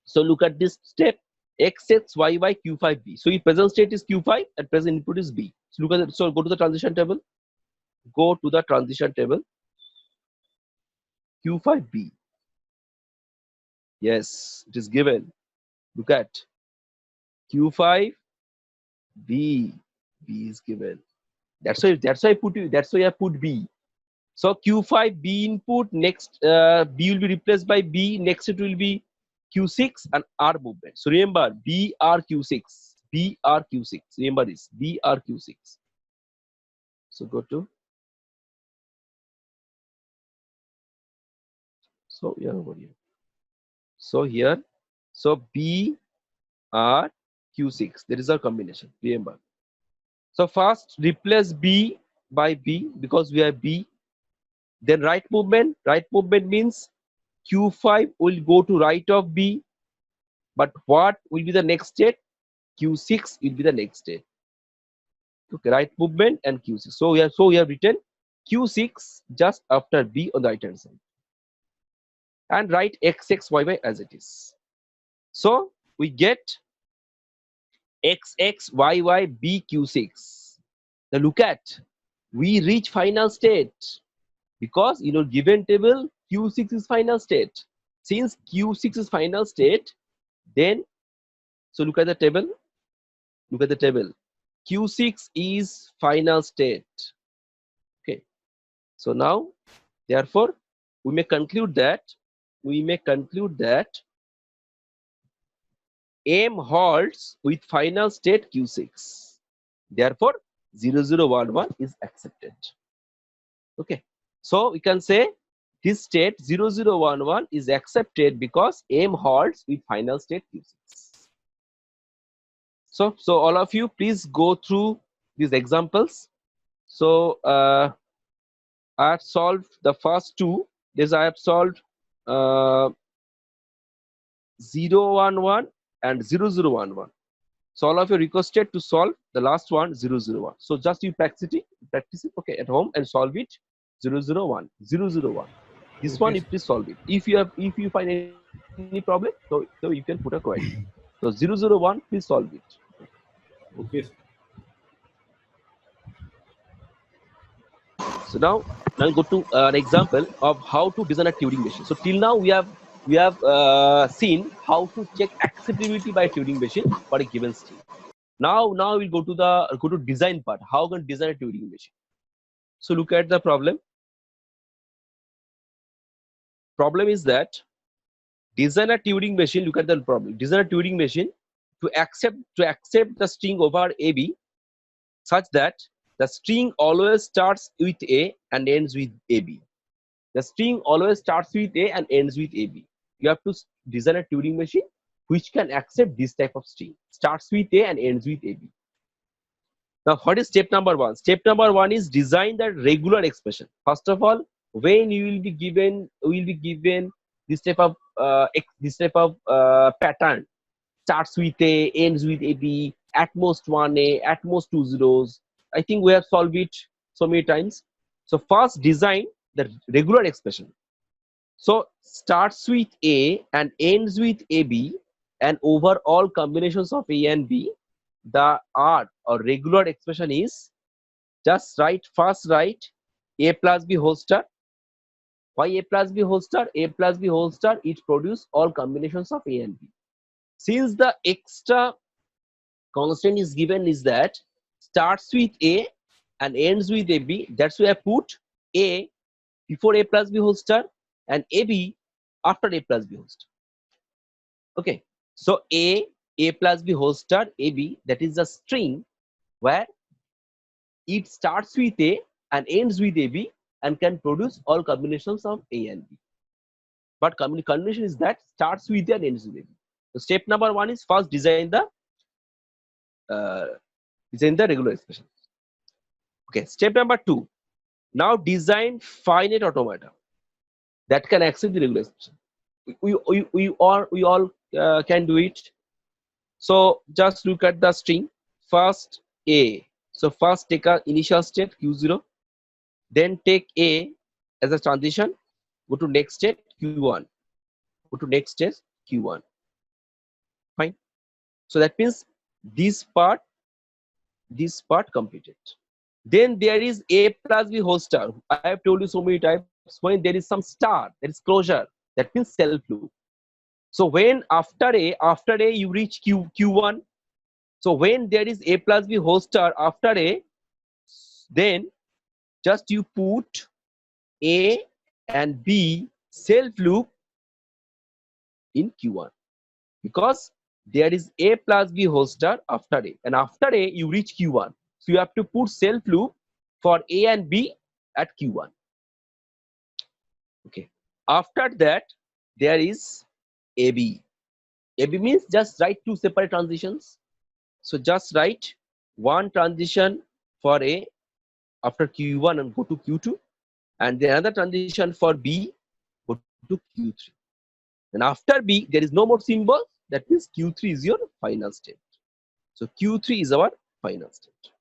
So look at this step, XXYY Q5B. So if present state is Q5 and present input is B. So look at it. So go to the transition table. Go to the transition table. Q5B. Yes, it is given. Look at Q5B. B is given. That's why I put B. So Q5B input, next B will be replaced by B, next it will be Q6 and R movement. So remember BRQ6, BRQ6. Remember this, BRQ6. So go to, so yeah, over here. So here, so BRQ6. There is a combination. Remember. So first replace B by B because we have B. Then right movement. Right movement means Q5 will go to right of B. But what will be the next state? Q6 will be the next state. Okay, right movement and Q6. So we have written Q6 just after B on the right hand side. And write XXYY as it is. So we get XXYYBQ6. Now look at, we reach final state because in your given table Q6 is final state. Since Q6 is final state, then so look at the table. Look at the table. Q6 is final state. Okay. So now, therefore, we may conclude that M halts with final state Q6. Therefore, 0011 is accepted. Okay. So we can say this state 0011 is accepted because M halts with final state Q6. So all of you, please go through these examples. So I have solved the first two. This I have solved 011 and 0011. So all of you requested to solve the last one 001. So just you practice it okay at home and solve it 001. This Okay, one you please solve it. If you find any problem, so you can put a query. So 001, please solve it. Okay. So now go to an example of how to design a Turing machine. So till now we have seen how to check acceptability by Turing machine for a given state. Now we'll go to design part. How can design a Turing machine? So look at the problem. Problem is that design a Turing machine. Look at the problem. Design a Turing machine to accept the string over AB such that the string always starts with A and ends with AB. The string always starts with A and ends with AB. You have to design a Turing machine which can accept this type of string. Starts with A and ends with AB. Now, what is step number one? Step number one is design the regular expression. First of all, when you will be given, this type of pattern, starts with A, ends with AB, at most one A, at most two zeros. I think we have solved it so many times. So first design the regular expression. So starts with A and ends with AB, and over all combinations of A and B, the R or regular expression is just first write A plus B whole star. Why A plus B whole star? A plus B whole star, it produces all combinations of A and B. Since the extra constant is given is that starts with A and ends with AB, that's why I put A before A plus B whole star and AB after A plus B whole star. Okay, so A plus B whole star, AB, that is a string where it starts with A and ends with AB and can produce all combinations of A and B. But combination is that starts with A and ends with AB. So step number one is first design the regular expression. Okay, step number two. Now design finite automata that can accept the regular expression. We all can do it. So just look at the string. First A. So first take a initial state Q0. Then take A as a transition. Go to next state Q1. Go to next state Q1. Fine. So that means this part completed. Then there is A plus B whole star. I have told you so many times, when there is some star, there is closure. That means self loop. So when after A you reach Q1. So when there is A plus B whole star after A, then just you put A and B self loop in Q1, because there is A plus B whole star after A, and after A you reach Q1. So you have to put self loop for A and B at Q1. Okay. After that there is AB. AB means just write two separate transitions. So just write one transition for A after Q1 and go to Q2, and the another transition for B, go to Q3. And after B there is no more symbol. That means Q3 is your final state. So Q3 is our final state.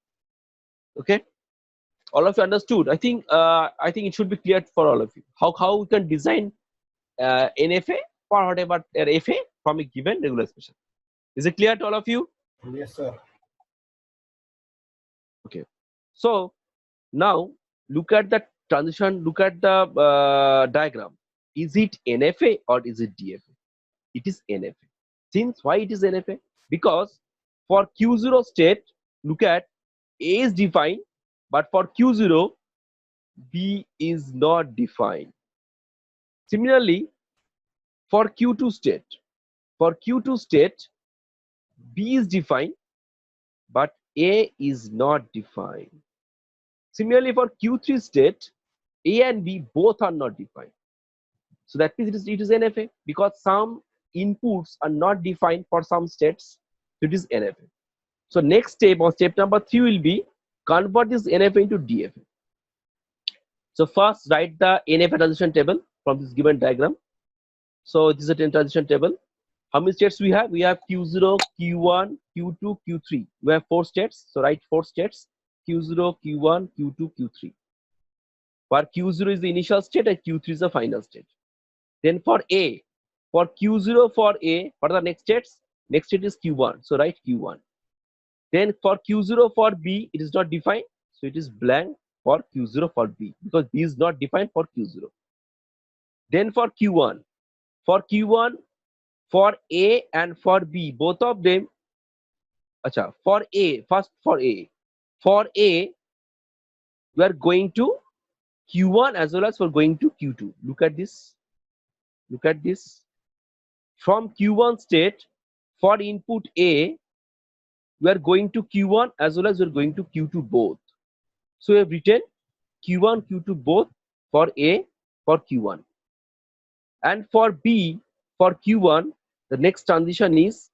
Okay, all of you understood? I think it should be clear for all of you how we can design NFA for whatever FA from a given regular expression. Is it clear to all of you? Yes, sir. Okay, so now look at the transition, look at the diagram. Is it NFA or is it DFA? It is NFA. Since why it is NFA? Because for Q0 state, look at A is defined, but for Q0 B is not defined. Similarly, for Q2 state, B is defined, but A is not defined. Similarly, for Q3 state, A and B both are not defined. So that means it is NFA, because some inputs are not defined for some states. So it is NFA. So next step, or step number 3, will be convert this NFA into DFA. So first write the NFA transition table from this given diagram. So this is a transition table. How many states we have? We have Q0, Q1, Q2, Q3. We have 4 states. So write 4 states: Q0, Q1, Q2, Q3. Where Q0 is the initial state and Q3 is the final state. Then for A, for Q0 for A, what are the next states? Next state is Q1. So write Q1. Then for Q0 for B, it is not defined. So it is blank for Q0 for B, because B is not defined for Q0. Then for Q1, for A and for B, both of them. For A, first for A, we are going to Q1 as well as for going to Q2. Look at this. from Q1 state for input A, we are going to Q1 as well as we are going to Q2 both. So we have written Q1, Q2 both for A for Q1. And for B, for Q1, the next transition is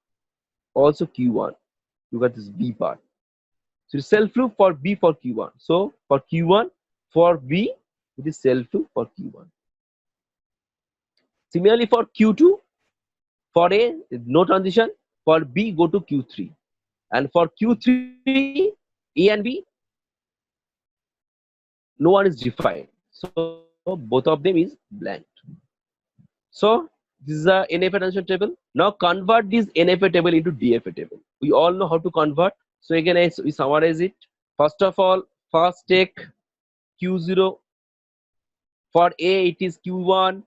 also Q1. You got this B part. So it's self loop for B for Q1. So for Q1, for B, it is self loop for Q1. Similarly for Q2, for A, no transition. For B, go to Q3. And for Q3, A and B, no one is defined. So both of them is blank. So this is a NFA transition table. Now convert this NFA table into DFA table. We all know how to convert. So again, we summarize it. First of all, first take Q0. For A, it is Q1,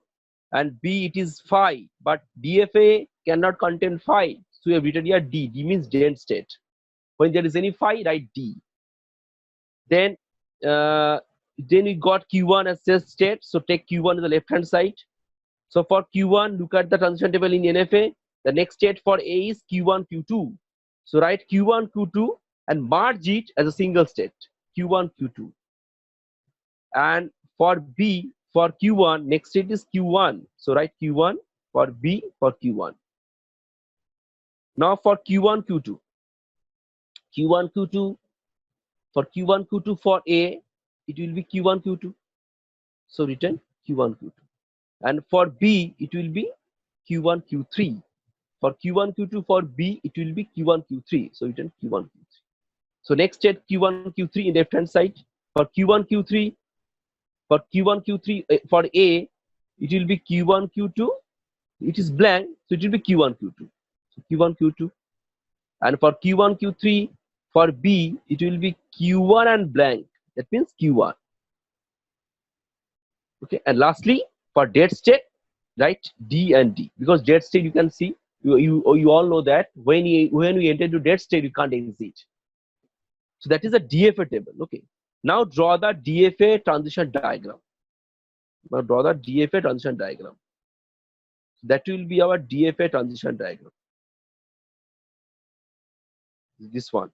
and B, it is phi. But DFA cannot contain phi. So we have written here D. D means dent state. When there is any phi, write D. Then we got Q1 as test state. So take Q1 to the left hand side. So for Q1, look at the transition table in NFA. The next state for A is Q1, Q2. So write Q1, Q2 and merge it as a single state, Q1, Q2. And for B, for Q1, next state is Q1. So write Q1 for B for Q1. Now for Q1, Q2. Q1, Q2. For Q1, Q2 for A, it will be Q1, Q2. So written Q1, Q2. And for B, it will be Q1, Q3. For Q1, Q2 for B, it will be Q1, Q3. So written Q1, Q3. So next state Q1, Q3 in left hand side. For Q1, Q3, for Q1, Q3 for A, it will be Q1, Q2. It is blank, so it will be Q1, Q2. So Q1, Q2. And for Q1, Q3 for B, it will be Q1 and blank. That means Q1. Okay. And lastly, for dead state, write D and D, because dead state you can see, you all know that when we enter into dead state, you can't exit. So that is a DFA table. Okay. Now draw the DFA transition diagram. Now draw the DFA transition diagram. That will be our DFA transition diagram. This one.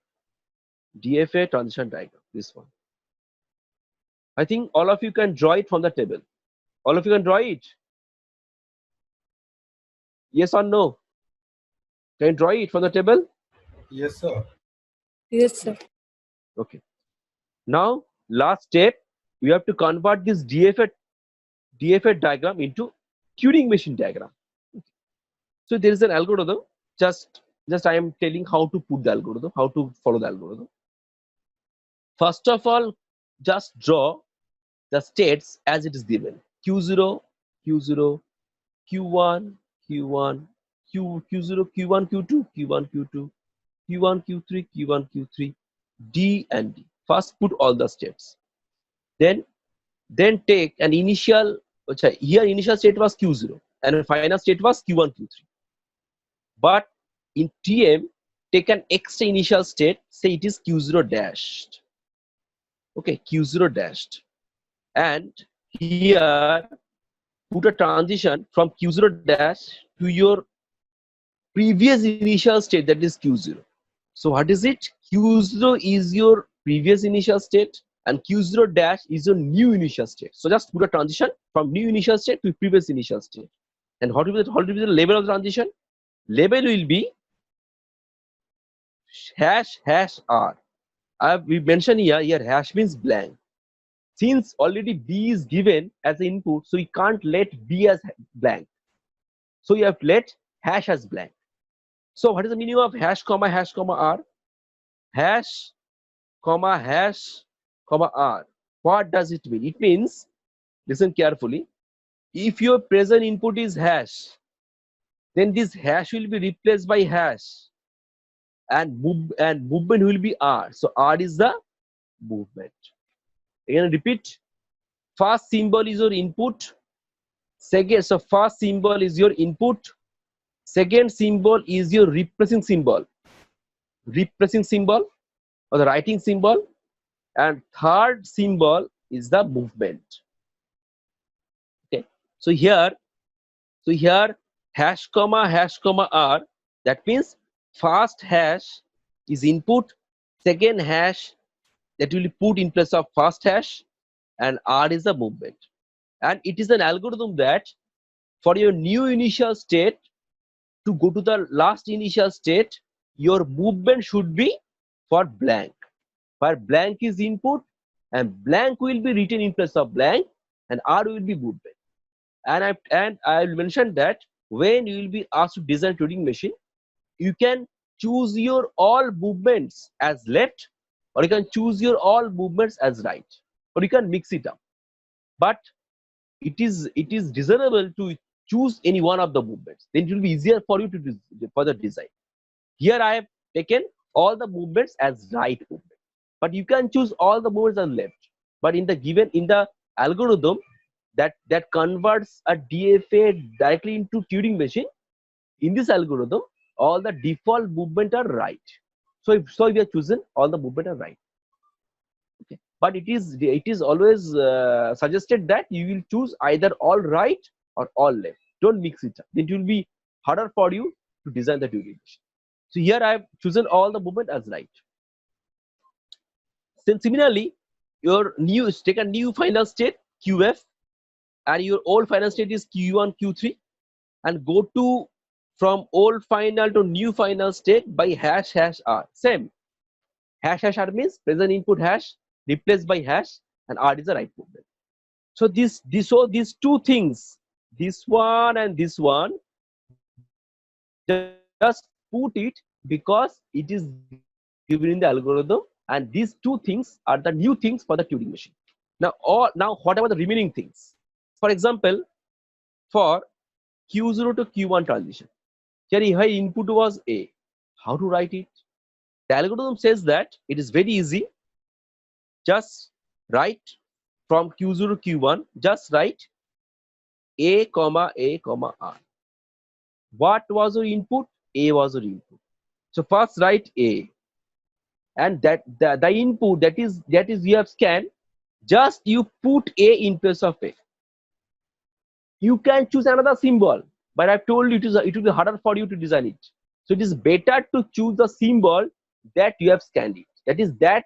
DFA transition diagram. This one. I think all of you can draw it from the table. All of you can draw it. Yes or no? Can you draw it from the table? Yes, sir. Yes, sir. Okay. Now, last step, we have to convert this DFA diagram into Turing machine diagram. So there is an algorithm. Just I am telling how to put the algorithm, how to follow the algorithm. First of all, just draw the states as it is given. Q0, Q0, Q1, Q1, Q0, Q1, Q2, Q1, Q2, Q1, Q3, Q1, Q3, D and D. First put all the states. Then take an initial, here initial state was Q0 and the final state was Q1, Q3. But in TM, take an extra initial state, say it is Q0 dashed. Okay, Q0 dashed. And here put a transition from Q0 dash to your previous initial state, that is Q0. So what is it? Q0 is your previous initial state and Q0 dash is your new initial state. So just put a transition from new initial state to previous initial state. And what will be the label of the transition? Label will be hash R. We mentioned here hash means blank. Since already B is given as an input, so you can't let B as blank. So you have to let hash as blank. So what is the meaning of hash comma R? Hash comma R. What does it mean? It means, listen carefully, if your present input is hash, then this hash will be replaced by hash and movement will be R. So R is the movement. Again, repeat. First symbol is your input. Second, so first symbol is your input. Second symbol is your replacing symbol. Replacing symbol or the writing symbol. And third symbol is the movement. Okay. So here hash comma r. That means first hash is input, second hash that will be put in place of first hash, and r is the movement. And it is an algorithm that for your new initial state to go to the last initial state, your movement should be for blank, where blank is input and blank will be written in place of blank and r will be movement. And I will mention that when you will be asked to design Turing machine, you can choose your all movements as left, or you can choose your all movements as right, or you can mix it up. But it is desirable to choose any one of the movements. Then it will be easier for you to for the design. Here I have taken all the movements as right movement, but you can choose all the movements as left. But in the algorithm that converts a DFA directly into Turing machine, in this algorithm all the default movement are right. So if we have chosen all the movement are right. Okay. But it is always suggested that you will choose either all right or all left. Don't mix it up. It will be harder for you to design the Turing machine. So here I have chosen all the movement as right. Then similarly, take a new final state QF, and your old final state is Q1 Q3, and go to from old final to new final state by hash r. Same hash r means present input hash replaced by hash, and r is the right movement. So these two things, this one and this one, just put it because it is given in the algorithm, and these two things are the new things for the Turing machine. Now what about the remaining things? For example, for Q0 to Q1 transition, here input was A. How to write it? The algorithm says that it is very easy. Just write from Q0 to Q1, just write A comma R. What was your input? A was your input. So first write A, and that the input that is you have scanned, just you put A in place of A. You can choose another symbol, but I've told you it will be harder for you to design it. So it is better to choose the symbol that you have scanned it. That is that.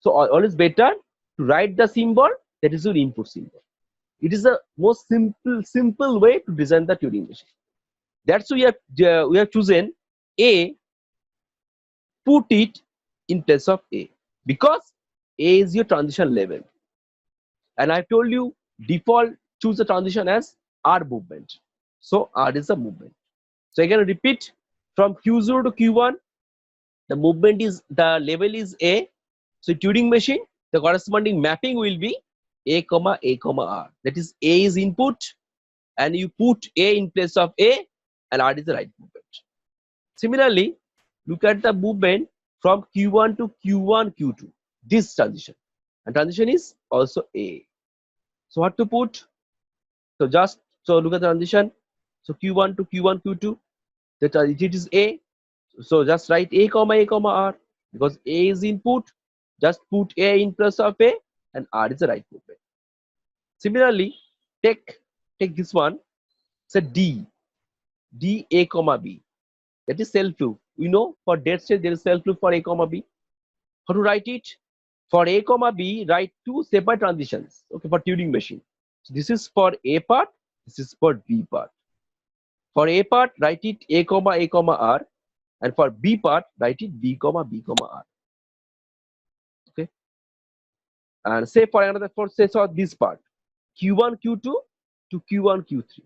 So always better to write the symbol that is your input symbol. It is the most simple way to design the Turing machine. That's why we have chosen A, put it in place of A, because A is your transition level. And I've told you default choose the transition as R movement. So R is the movement. So again repeat, from Q0 to Q1, the movement is, the level is A. So Turing machine, the corresponding mapping will be A comma R. That is A is input, and you put A in place of A, and R is the right movement. Similarly, look at the movement from Q1 to Q1 Q2, this transition, and transition is also A. So what to put? So look at the transition. So Q1 to Q1 Q2, it is A. So just write A comma R, because A is input. Just put A in place of A, and R is the right movement. Similarly, take this one. So D A comma B. That is self loop. We know for dead state there is self loop for A comma B. How to write it? For A comma B, write two separate transitions. Okay, for Turing machine. So this is for A part. This is for B part. For A part, write it A comma R, and for B part, write it B comma R. Okay. And say for another, for this part, Q1 Q2 to Q1 Q3.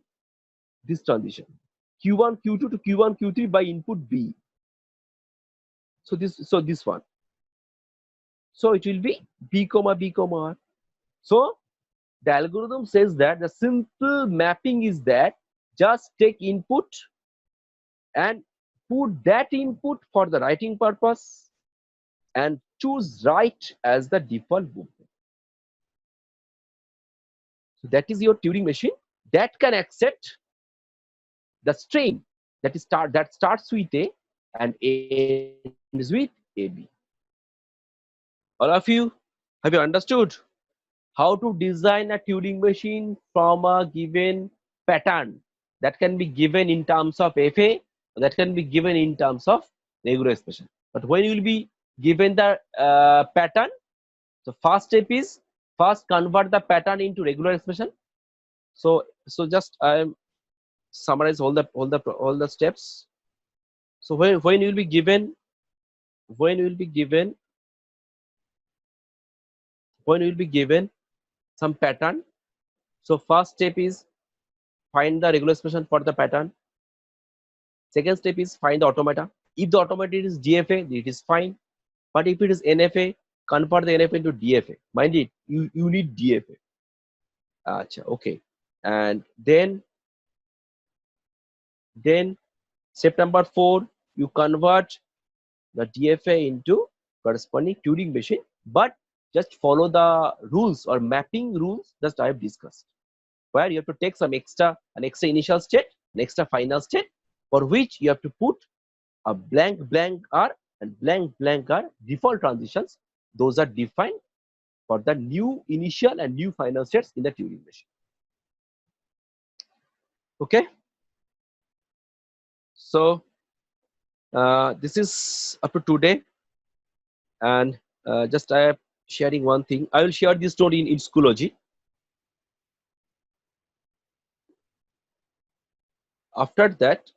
This transition, Q1 Q2 to Q1 Q3 by input B. So this one. So it will be B comma R. So the algorithm says that the simple mapping is that just take input and put that input for the writing purpose and choose right as the default movement. So that is your Turing machine that can accept the string that starts with A and ends with AB. All of you, have you understood how to design a Turing machine from a given pattern? that can be given in terms of FA, that can be given in terms of regular expression. But when you will be given the pattern, so first step is first convert the pattern into regular expression. So just I summarize all the steps. So when you will be given some pattern, so first step is find the regular expression for the pattern. Second step is find the automata. If the automata is DFA, it is fine. But if it is NFA, convert the NFA into DFA. Mind it, you need DFA. Achha, okay. And then step number 4, you convert the DFA into corresponding Turing machine, but just follow the rules or mapping rules that I have discussed, where you have to take an extra initial state, an extra final state, for which you have to put a blank R and blank R default transitions. Those are defined for the new initial and new final states in the Turing machine. Okay. So this is up to today, and just I am sharing one thing. I will share this story in Schoology. After that,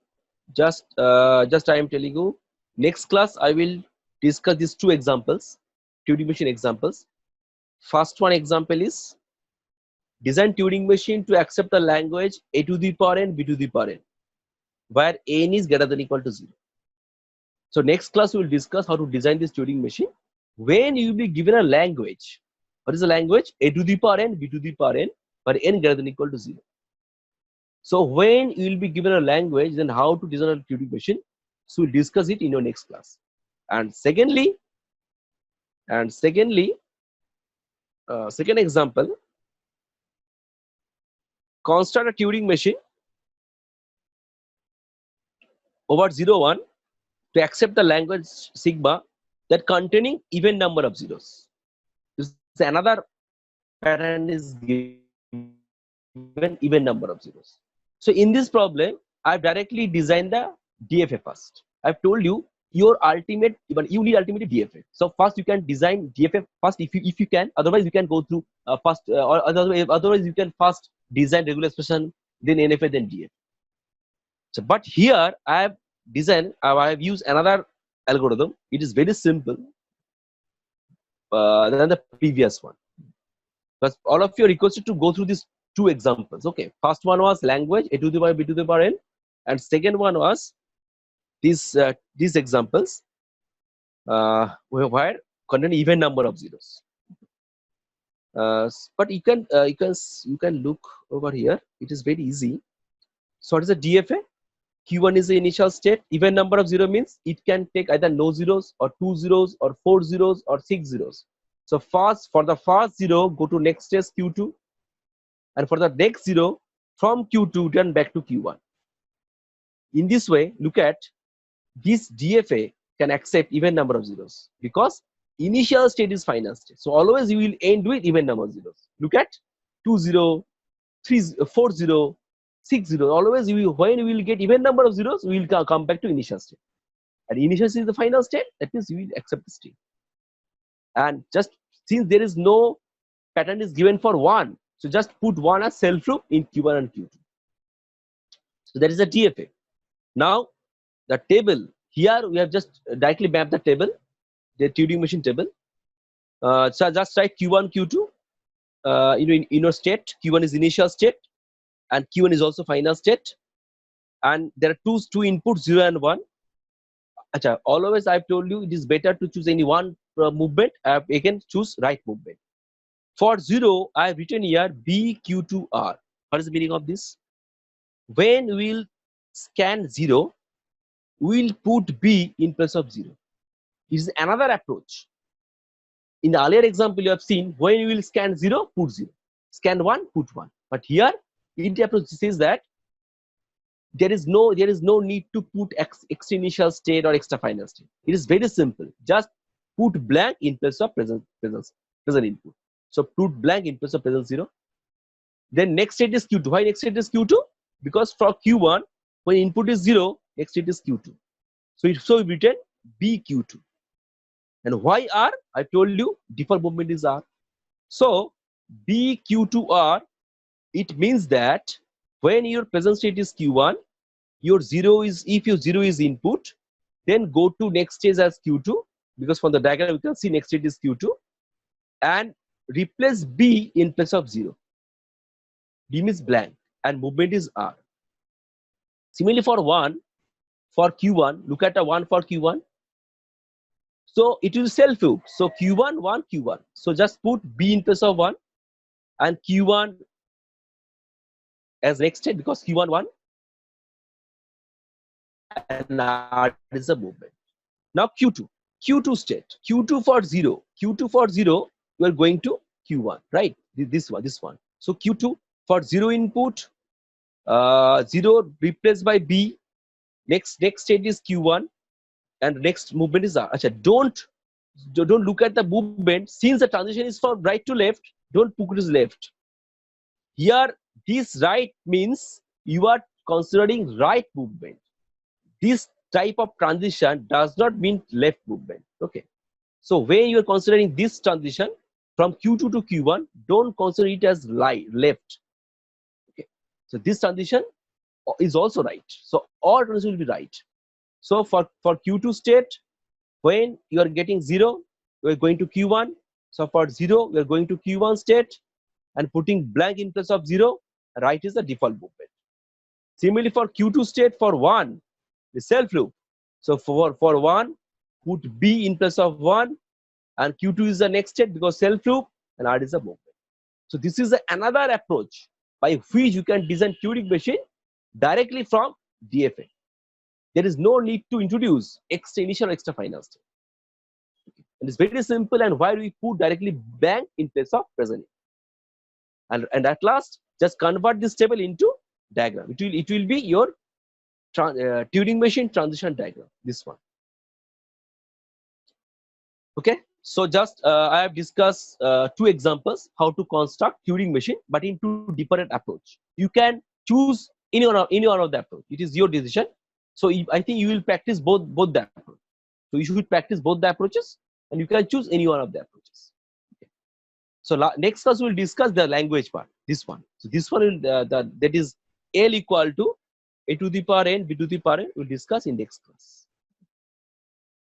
just I am telling you, next class I will discuss these 2 examples, Turing machine examples. First one example is design Turing machine to accept the language a to the power n, b to the power n, where n is greater than equal to 0. So next class we will discuss how to design this Turing machine when you will be given a language. What is the language? A to the power n, b to the power n, where n greater than equal to 0. So when you will be given a language, then how to design a Turing machine. So we'll discuss it in your next class. And secondly, second example, construct a Turing machine over 0, 1 to accept the language sigma that containing even number of zeros. This is another pattern is given even number of zeros. So in this problem, I've directly designed the DFA first. I've told you your ultimate, even you need ultimately DFA. So first you can design DFA first if you can. Otherwise you can go through first, or otherwise you can first design regular expression, then NFA, then DFA. So but here I have designed, I have used another algorithm. It is very simple than the previous one. But all of you are requested to go through these 2 examples. Okay, first one was language a to the power b to the power n, and second one was these examples where contain even number of zeros. But you can look over here. It is very easy. So what is a DFA? Q1 is the initial state. Even number of 0 means it can take either no zeros or 2 zeros or 4 zeros or 6 zeros. So first, for the first 0, go to next stage Q2, and for the next 0, from Q2 turn back to Q1. In this way, look at this DFA can accept even number of zeros because initial state is final state. So always you will end with even number of zeros. Look at 2 0, 3 4 0, 6 0. Always you will, when you will get even number of zeros, we will come back to initial state. And initial state is the final state. That means you will accept the state. And just since there is no pattern is given for 1, so just put 1 as self loop in Q1 and Q2. So that is a DFA. Now the table here we have just directly mapped the table, the Turing machine table. So just write Q1, Q2. In your state, Q1 is initial state, and Q1 is also final state. And there are two inputs, 0 and 1. Achha, always I've told you it is better to choose any one movement. I have again choose right movement. For 0, I have written here BQ2R. What is the meaning of this? When we'll scan 0, we'll put B in place of 0. It is another approach. In the earlier example, you have seen when you will scan 0, put 0. Scan 1, put 1. But here, the approach says that there is no need to put extra initial state or extra final state. It is very simple. Just put blank in place of present input. So put blank in place of present 0. Then next state is Q2. Why next state is Q2? because for Q1, when input is 0, next state is Q2. So we written BQ2. And why R? I told you default movement is R. So BQ2R, it means that when your present state is Q1, your 0 is, if your 0 is input, then go to next stage as Q2, because from the diagram you can see next state is Q2, and replace B in place of 0. B means blank and movement is R. Similarly for Q1, look at a 1 for Q1. So it will self loop. So Q1, 1, Q1. So just put B in place of 1 and Q1 as next state because Q1, 1. And R is the movement. Now Q2 state. Q2 for 0. Q2 for 0, you are going to Q1, right? This one. So Q2 for 0 input, 0 replaced by B. Next state is Q1, and next movement is R. Achha, don't look at the movement. Since the transition is from right to left, don't put it left. Here, this right means you are considering right movement. This type of transition does not mean left movement. Okay. So when you are considering this transition from Q2 to Q1, don't consider it as left. Okay. So this transition is also right. So all transition will be right. So for Q2 state, when you are getting 0, you are going to Q1. So for 0, we are going to Q1 state and putting blank in place of 0. Right is the default movement. Similarly for Q2 state, for 1, the self loop. So for 1, put B in place of 1, and Q2 is the next state because self loop, and R is the movement. So this is another approach by which you can design Turing machine directly from DFA. There is no need to introduce extra initial or extra final state. And it's very simple, and why we put directly blank in place of present. And at last, just convert this table into diagram. It will be your Turing machine transition diagram. This one. Okay. So just I have discussed 2 examples how to construct Turing machine, but in 2 different approach. You can choose any one of the approach. It is your decision. So I think you will practice both the approach. So you should practice both the approaches, and you can choose any one of the approaches. Okay. So next class we will discuss the language part. This one. So this one will that is L equal to A to the power n, B to the power n. We will discuss in next class.